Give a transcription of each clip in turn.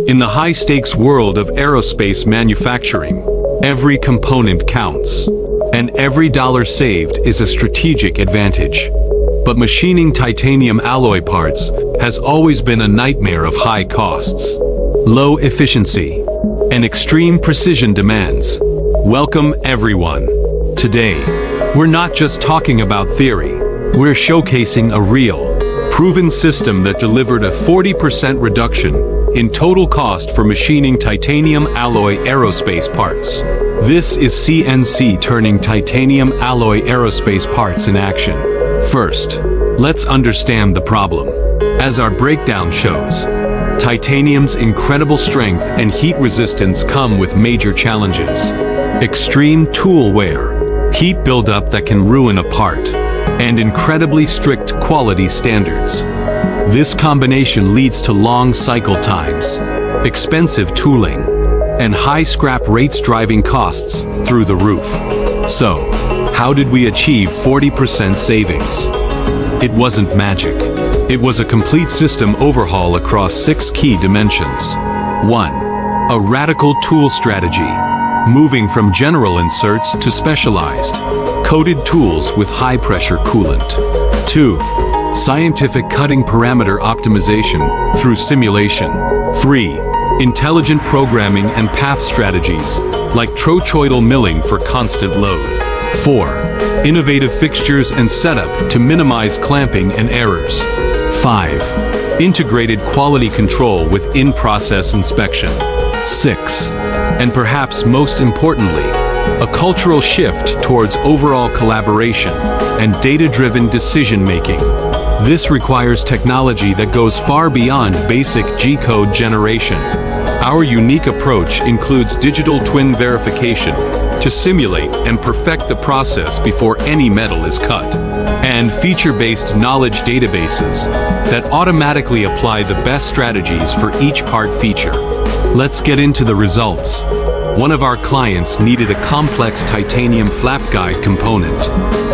In the high-stakes world of aerospace manufacturing, every component counts, and every dollar saved is a strategic advantage. But machining titanium alloy parts has always been a nightmare of high costs, low efficiency, and extreme precision demands. Welcome, everyone. Today, we're not just talking about theory. We're showcasing a real, proven system that delivered a 40% reduction in total cost for machining titanium alloy aerospace parts. This is CNC turning titanium alloy aerospace parts in action. First, let's understand the problem. As our breakdown shows, titanium's incredible strength and heat resistance come with major challenges. Extreme tool wear, heat buildup that can ruin a part, and incredibly strict quality standards. This combination leads to long cycle times, expensive tooling, and high scrap rates driving costs through the roof. So, how did we achieve 40% savings? It wasn't magic. It was a complete system overhaul across 6 key dimensions. 1. A radical tool strategy, moving from general inserts to specialized, coated tools with high-pressure coolant. 2. Scientific cutting parameter optimization through simulation. 3. Intelligent programming and path strategies, like trochoidal milling for constant load. 4. Innovative fixtures and setup to minimize clamping and errors. 5. Integrated quality control with in-process inspection. 6. And perhaps most importantly, a cultural shift towards overall collaboration and data-driven decision-making. This requires technology that goes far beyond basic G-code generation. Our unique approach includes digital twin verification to simulate and perfect the process before any metal is cut, and feature-based knowledge databases that automatically apply the best strategies for each part feature. Let's get into the results. One of our clients needed a complex titanium flap guide component.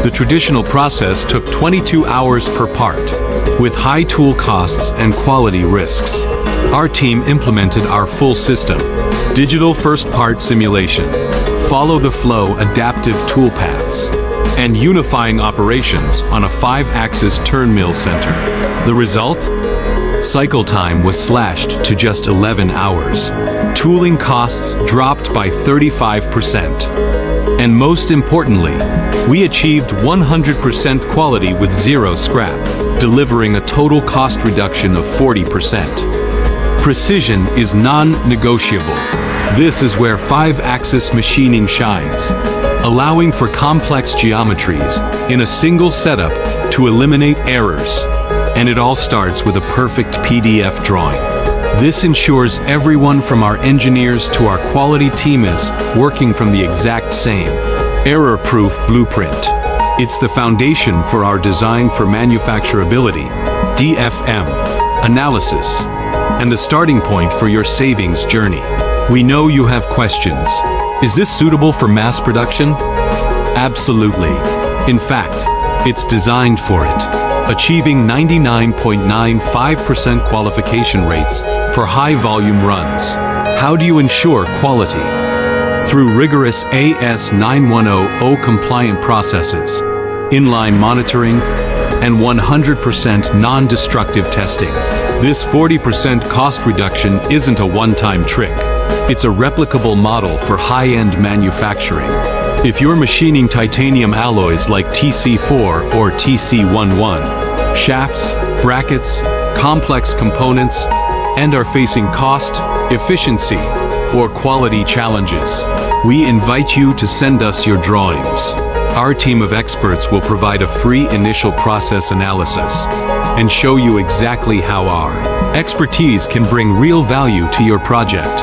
The traditional process took 22 hours per part, with high tool costs and quality risks. Our team implemented our full system, digital first part simulation, follow the flow adaptive tool paths, and unifying operations on a 5-axis turn mill center. The result? Cycle time was slashed to just 11 hours. Tooling costs dropped by 35%. And most importantly, we achieved 100% quality with zero scrap, delivering a total cost reduction of 40%. Precision is non-negotiable. This is where 5-axis machining shines, allowing for complex geometries in a single setup to eliminate errors. And it all starts with a perfect PDF drawing. This ensures everyone from our engineers to our quality team is working from the exact same error-proof blueprint. It's the foundation for our design for manufacturability, DFM, analysis, and the starting point for your savings journey. We know you have questions. Is this suitable for mass production? Absolutely. In fact, it's designed for it, achieving 99.95% qualification rates for high-volume runs. How do you ensure quality? Through rigorous AS9100 compliant processes, inline monitoring, and 100% non-destructive testing. This 40% cost reduction isn't a one-time trick. It's a replicable model for high-end manufacturing. If you're machining titanium alloys like TC4 or TC11, shafts, brackets, complex components, and are facing cost, efficiency, or quality challenges, we invite you to send us your drawings. Our team of experts will provide a free initial process analysis and show you exactly how our expertise can bring real value to your project.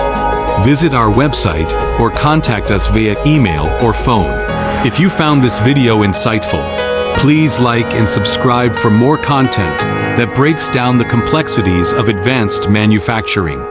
Visit our website or contact us via email or phone. If you found this video insightful, please like and subscribe for more content that breaks down the complexities of advanced manufacturing.